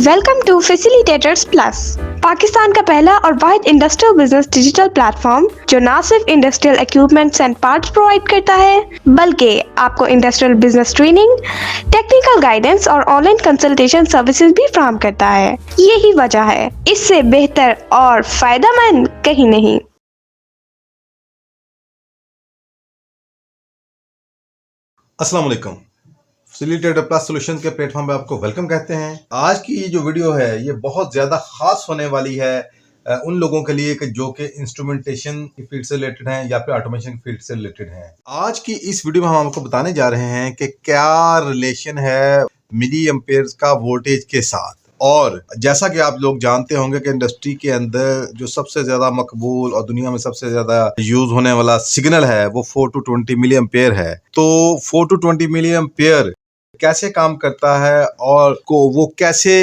Welcome to facilitators plus, Pakistan का पहला और वाहिद इंडस्ट्रियल बिजनेस डिजिटल प्लेटफॉर्म जो न सिर्फ industrial equipments and parts provide करता है बल्कि आपको industrial business training, technical guidance और ऑनलाइन कंसल्टेशन सर्विसेज भी फराहम करता है। यही वजह है, इससे बेहतर और फायदेमंद कहीं नहीं। अस्सलाम वालेकुम। फैसिलिटेटर प्लस सॉल्यूशन के प्लेटफॉर्म पे आपको वेलकम कहते हैं। आज की ये जो वीडियो है ये बहुत ज़्यादा खास होने वाली है उन लोगों के लिए कि जो कि इंस्ट्रूमेंटेशन की फील्ड से रिलेटेड हैं या फिर ऑटोमेशन की फील्ड से रिलेटेड हैं। आज की इस वीडियो में हम आपको बताने जा रहे हैं कि क्या रिलेशन है मिली एम्पेयर्स का वोल्टेज के साथ। और जैसा कि आप लोग जानते होंगे कि इंडस्ट्री के अंदर जो सबसे ज़्यादा मकबूल और दुनिया में सबसे ज़्यादा यूज़ होने वाला सिग्नल है वो 4 to 20 मिली एम्पेयर है। तो 4 to 20 मिली एम्पेयर कैसे काम करता है और वो कैसे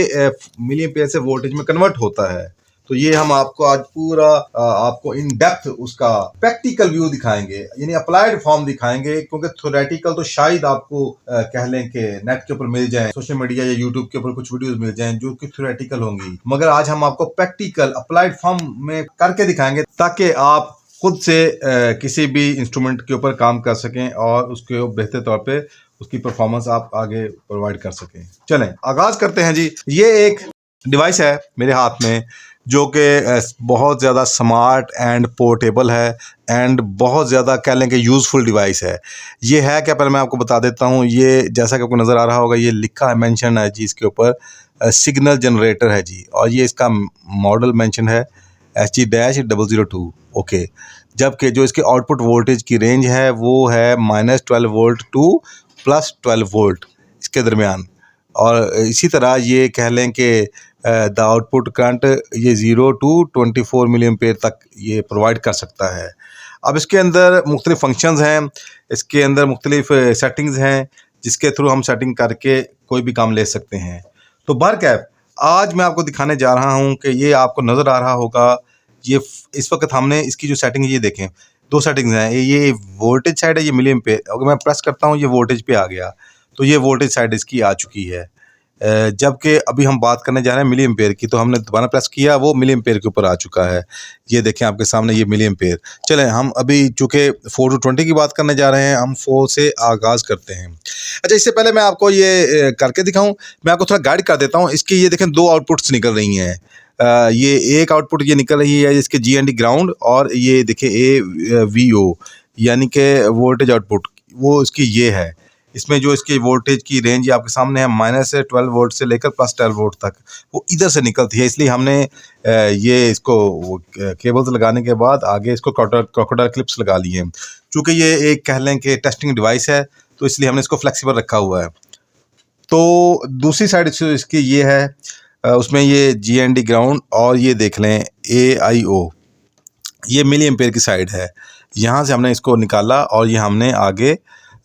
मिली एम्पेयर से वोल्टेज में कन्वर्ट होता है, तो ये हम आपको आज पूरा आपको इन डेप्थ उसका प्रैक्टिकल व्यू दिखाएंगे, यानी अप्लाइड फॉर्म दिखाएंगे। क्योंकि थ्योरेटिकल तो शायद आपको कह लें कि नेट के ऊपर मिल जाए, सोशल मीडिया या यूट्यूब के ऊपर कुछ वीडियोस मिल जाएं जो कि थ्योरेटिकल होंगी, मगर आज हम आपको प्रैक्टिकल अप्लाइड फॉर्म में करके दिखाएंगे ताकि आप खुद से किसी भी इंस्ट्रूमेंट के ऊपर काम कर सकें और उसके बेहतर तौर पे उसकी परफॉर्मेंस आप आगे प्रोवाइड कर सकें। चलें आगाज करते हैं जी। ये एक डिवाइस है मेरे हाथ में जो कि बहुत ज़्यादा स्मार्ट एंड पोर्टेबल है एंड बहुत ज़्यादा कह लें कि यूज़फुल डिवाइस है। ये है क्या, पहले मैं आपको बता देता हूँ। ये जैसा कि आपको नज़र आ रहा होगा, ये लिखा है, मेंशन है जी इसके ऊपर सिग्नल जनरेटर है जी, और ये इसका मॉडल मेंशन है HG-002। ओके, जबकि जो इसके आउटपुट वोल्टेज की रेंज है वो है -12 वोल्ट टू +12 वोल्ट इसके दरमियान। और इसी तरह ये कह लें कि द आउटपुट करंट ये 0 to 24 मिली एम्पेयर तक ये प्रोवाइड कर सकता है। अब इसके अंदर मुख्तलिफ फंक्शंस हैं, इसके अंदर मुख्तलिफ सेटिंग्स हैं जिसके थ्रू हम सेटिंग करके कोई भी काम ले सकते हैं। तो बहरकैफ आज मैं आपको दिखाने जा रहा हूं कि ये आपको नज़र आ रहा होगा, ये इस वक्त हमने इसकी जो सेटिंग है ये देखें, दो सेटिंग्स हैं, ये वोल्टेज साइड है, ये मिली एम्पेयर। अगर मैं प्रेस करता हूँ ये वोल्टेज पे आ गया, तो ये वोल्टेज साइड इसकी आ चुकी है। जबकि अभी हम बात करने जा रहे हैं मिली एम्पेयर की, तो हमने दोबारा प्रेस किया, वो मिली एम्पेयर के ऊपर आ चुका है। ये देखें आपके सामने ये मिली एम्पेयर। चलें हम अभी चूँकि 4 to 20 की बात करने जा रहे हैं, हम 4 से आगाज़ करते हैं। अच्छा, इससे पहले मैं आपको ये करके दिखाऊं, मैं आपको थोड़ा गाइड कर देता हूँ। इसकी ये देखें दो आउटपुट्स निकल रही हैं। ये एक आउटपुट ये निकल रही है इसके GND ग्राउंड, और ये देखिए AVO यानी कि वोल्टेज आउटपुट, वो इसकी ये है। इसमें जो इसकी वोल्टेज की रेंज आपके सामने है -12 वोल्ट से लेकर +12 वोल्ट तक, वो इधर से निकलती है। इसलिए हमने ये इसको केबल्स लगाने के बाद आगे इसको क्रोकोडाइल क्लिप्स लगा लिए हैं। चूँकि ये एक कह लें कि टेस्टिंग डिवाइस है, तो इसलिए हमने इसको फ्लेक्सिबल रखा हुआ है। तो दूसरी साइड इसकी ये है, उसमें ये GND ग्राउंड, और ये देख लें AIO, ये मिली एम्पेयर की साइड है। यहाँ से हमने इसको निकाला और ये हमने आगे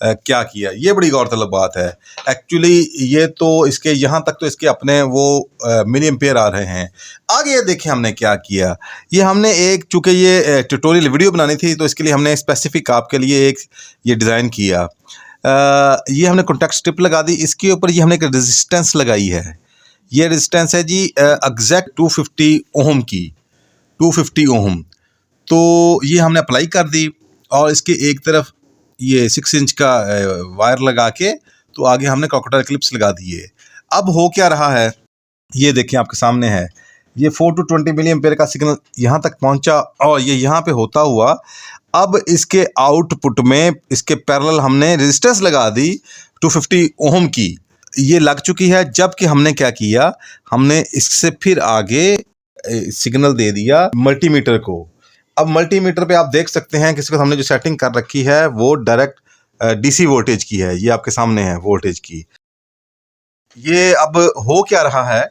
क्या किया, ये बड़ी गौरतलब बात है। एक्चुअली ये तो इसके यहाँ तक तो इसके अपने वो मिली एम्पेयर आ रहे हैं। आगे ये देखिए हमने क्या किया, ये हमने एक, चूँकि ये ट्यूटोरियल वीडियो बनानी थी तो इसके लिए हमने स्पेसिफिक आपके लिए एक ये डिज़ाइन किया। ये हमने कॉन्टैक्ट स्ट्रिप लगा दी, इसके ऊपर ये हमने एक रेजिस्टेंस लगाई है। ये रेजिस्टेंस है जी एग्जैक्ट 250 ओम की, 250 ओम। तो ये हमने अप्लाई कर दी और इसके एक तरफ ये 6 इंच का वायर लगा के, तो आगे हमने क्रोकोडाइल क्लिप्स लगा दिए। अब हो क्या रहा है, ये देखिए आपके सामने है, ये 4 to 20 मिली एम्पेयर का सिग्नल यहाँ तक पहुँचा और ये यहाँ पे होता हुआ अब इसके आउटपुट में इसके पैरेलल हमने रेजिस्टेंस लगा दी 250 ओम की, ये लग चुकी है। जबकि हमने क्या किया, हमने इससे फिर आगे सिग्नल दे दिया मल्टीमीटर को। अब मल्टीमीटर पे आप देख सकते हैं कि इसको हमने जो सेटिंग कर रखी है वो डायरेक्ट DC वोल्टेज की है। ये आपके सामने है वोल्टेज की। ये अब हो क्या रहा है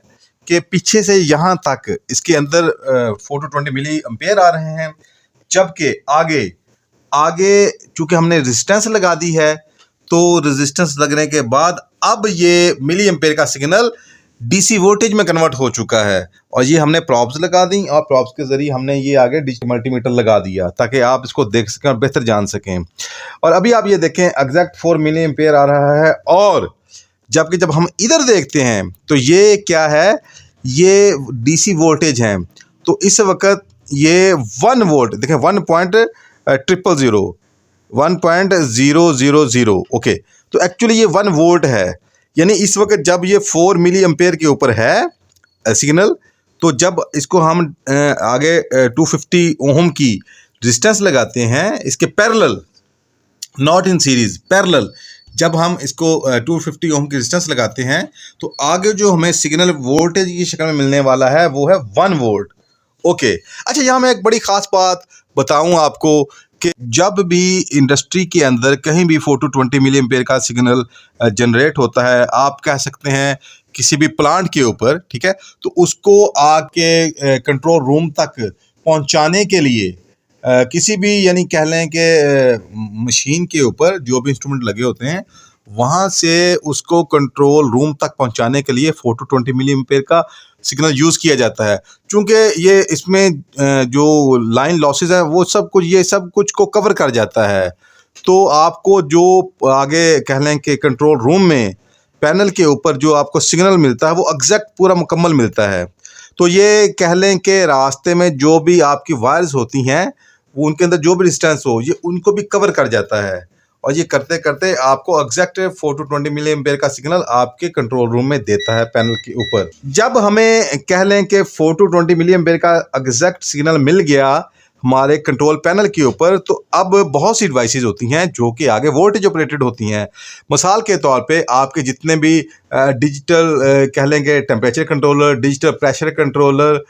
कि पीछे से यहाँ तक इसके अंदर 4 to 20 मिली एम्पेयर आ रहे हैं, जबकि आगे चूँकि हमने रेजिस्टेंस लगा दी है, तो रेजिस्टेंस लगने के बाद अब ये मिली एम्पेयर का सिग्नल DC वोल्टेज में कन्वर्ट हो चुका है। और ये हमने प्रॉब्स लगा दी और प्रॉब्स के ज़रिए हमने ये आगे डिजिटल मल्टीमीटर लगा दिया ताकि आप इसको देख सकें और बेहतर जान सकें। और अभी आप ये देखें एग्जैक्ट 4 मिली एम्पेयर आ रहा है, और जबकि जब हम इधर देखते हैं तो ये क्या है, ये डीसी वोल्टेज है। तो इस वक्त ये 1 वोल्ट देखें, 1.000 ओके। तो एक्चुअली ये 1 वोल्ट है, यानी इस वक्त जब ये 4 मिली एम्पेयर के ऊपर है सिग्नल, तो जब इसको हम आगे 250 ओम की रेजिस्टेंस लगाते हैं इसके parallel, not in series, parallel, जब हम इसको 250 ओम की रेजिस्टेंस लगाते हैं तो आगे जो हमें सिग्नल वोल्टेज की शक्ल में मिलने वाला है वो है 1 वोल्ट। ओके, अच्छा यहाँ मैं एक बड़ी ख़ास बात बताऊँ आपको कि जब भी इंडस्ट्री के अंदर कहीं भी 4 to 20 मिली एम्पेयर का सिग्नल जनरेट होता है, आप कह सकते हैं किसी भी प्लांट के ऊपर, ठीक है, तो उसको आके कंट्रोल रूम तक पहुंचाने के लिए किसी भी, यानी कह लें कि मशीन के ऊपर जो भी इंस्ट्रूमेंट लगे होते हैं वहाँ से उसको कंट्रोल रूम तक पहुंचाने के लिए 4 to 20 मिली एम्पेयर का सिग्नल यूज़ किया जाता है। चूँकि ये इसमें जो लाइन लॉसेस है वो सब कुछ, ये सब कुछ को कवर कर जाता है। तो आपको जो आगे कह लें कि कंट्रोल रूम में पैनल के ऊपर जो आपको सिग्नल मिलता है वो एग्जैक्ट पूरा मुकम्मल मिलता है। तो ये कह लें कि रास्ते में जो भी आपकी वायर्स होती हैं वो उनके अंदर जो भी डिस्टेंस हो ये उनको भी कवर कर जाता है, और ये करते करते आपको एग्जैक्ट 4 to 20 मिली एम्पेयर का सिग्नल आपके कंट्रोल रूम में देता है पैनल के ऊपर। जब हमें कह लें कि 4 to 20 मिली एम्पेयर का एग्जैक्ट सिग्नल मिल गया हमारे कंट्रोल पैनल के ऊपर, तो अब बहुत सी डिवाइसेस होती हैं जो कि आगे वोल्टेज ऑपरेटेड होती हैं। मिसाल के तौर पे आपके जितने भी डिजिटल कह लेंगे temperature controller, digital pressure controller,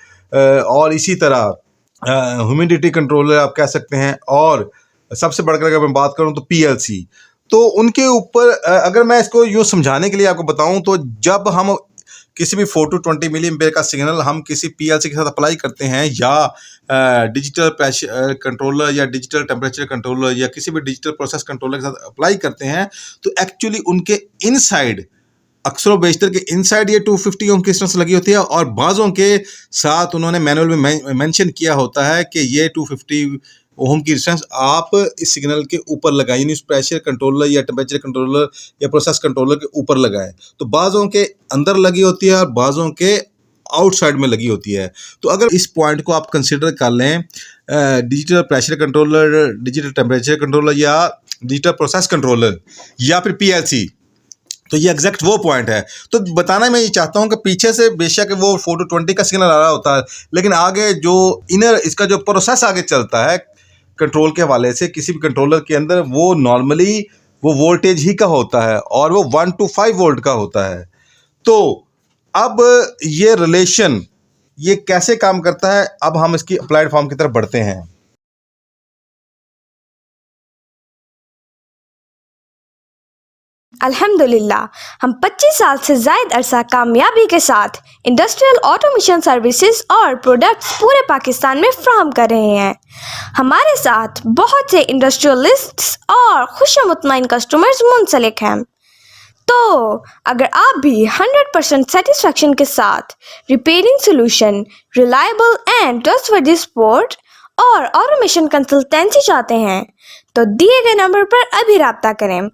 और इसी तरह ह्यूमिडिटी कंट्रोलर आप कह सकते हैं, और सबसे बढ़कर अगर मैं बात करूं तो पीएलसी। तो उनके ऊपर अगर मैं इसको यूँ समझाने के लिए आपको बताऊं तो जब हम किसी भी 4 to 20 मिली एम्पेयर का सिग्नल हम किसी पीएलसी के साथ अप्लाई करते हैं, या डिजिटल प्रेशर कंट्रोलर या डिजिटल टेम्परेचर कंट्रोलर या किसी भी डिजिटल प्रोसेस कंट्रोलर के साथ अप्लाई करते हैं, तो एक्चुअली उनके इनसाइड, अक्सर बेशतर के इनसाइड ये 250 ओम की रेजिस्टेंस लगी होती है, और बाज़ों के साथ उन्होंने मैनुअल में मेंशन किया होता है कि ये 250 ओम की रेजिस्टेंस आप इस सिग्नल के ऊपर लगाएं, यानी प्रेशर कंट्रोलर या टेम्परेचर कंट्रोलर या प्रोसेस कंट्रोलर के ऊपर लगाएं। तो बाज़ों के अंदर लगी होती है और बाज़ों के आउटसाइड में लगी होती है। तो अगर इस पॉइंट को आप कंसिडर कर लें, digital pressure controller, digital temperature controller या डिजिटल प्रोसेस कंट्रोलर या फिर पीएलसी, तो ये एग्जैक्ट वो पॉइंट है। तो बताना मैं ये चाहता हूँ कि पीछे से बेशक वो 4 to 20 का सिग्नल आ रहा होता है, लेकिन आगे जो इनर इसका जो प्रोसेस आगे चलता है कंट्रोल के हवाले से किसी भी कंट्रोलर के अंदर, वो नॉर्मली वो वोल्टेज ही का होता है और वो 1 to 5 वोल्ट का होता है। तो अब ये रिलेशन ये कैसे काम करता है, अब हम इसकी अप्लाइड फॉर्म की तरफ बढ़ते हैं। अल्हम्दुलिल्लाह, हम 25 साल से ज़ायद अरसा कामयाबी के साथ इंडस्ट्रियल ऑटोमेशन सर्विसेज और प्रोडक्ट्स पूरे पाकिस्तान में फ्राहम कर रहे हैं। हमारे साथ बहुत से इंडस्ट्रियलिस्ट्स और खुशमुतमईन कस्टमर्स मुंसलिक हैं। तो अगर आप भी 100% सेटिस्फेक्शन के साथ repairing solution, reliable and trustworthy support और ऑटोमेशन कंसल्टेंसी चाहते हैं, तो दिए गए नंबर पर अभी राब्ता करें।